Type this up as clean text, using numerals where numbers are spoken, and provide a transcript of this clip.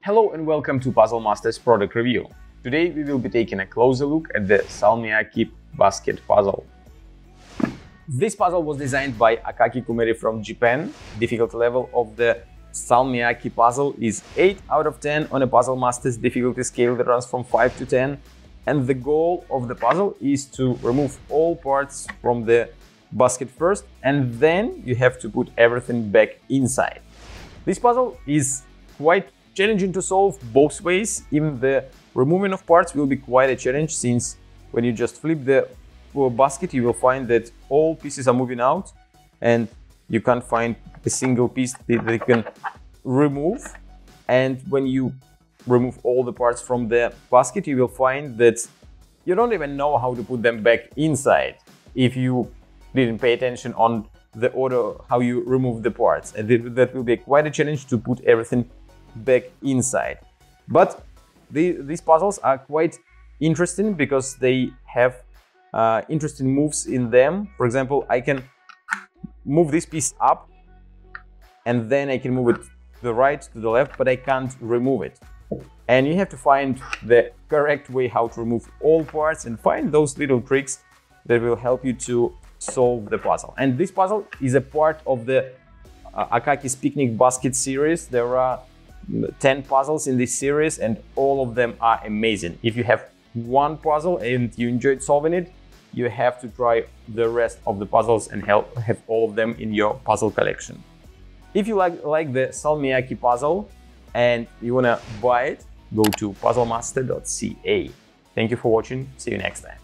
Hello and welcome to Puzzle Masters product review. Today we will be taking a closer look at the Salmiakki basket puzzle. This puzzle was designed by Akaki Kumeri from Japan. Difficulty level of the Salmiakki puzzle is 8 out of 10 on a Puzzle Masters difficulty scale that runs from 5 to 10. And the goal of the puzzle is to remove all parts from the basket first, and then you have to put everything back inside. This puzzle is quite challenging to solve both ways. Even the removing of parts will be quite a challenge, since when you just flip the basket, you will find that all pieces are moving out and you can't find a single piece that you can remove. And when you remove all the parts from the basket, you will find that you don't even know how to put them back inside if you didn't pay attention on the order how you remove the parts. And that will be quite a challenge to put everything back inside. But these puzzles are quite interesting because they have interesting moves in them. For example, I can move this piece up and then I can move it to the right, to the left, but I can't remove it. And you have to find the correct way how to remove all parts and find those little tricks that will help you to solve the puzzle. And this puzzle is a part of the Akaki's Picnic Basket series. There are 10 puzzles in this series and all of them are amazing. If you have one puzzle and you enjoyed solving it, you have to try the rest of the puzzles and have all of them in your puzzle collection. If you like the Salmiakki puzzle and you want to buy it, go to puzzlemaster.ca. Thank you for watching. See you next time.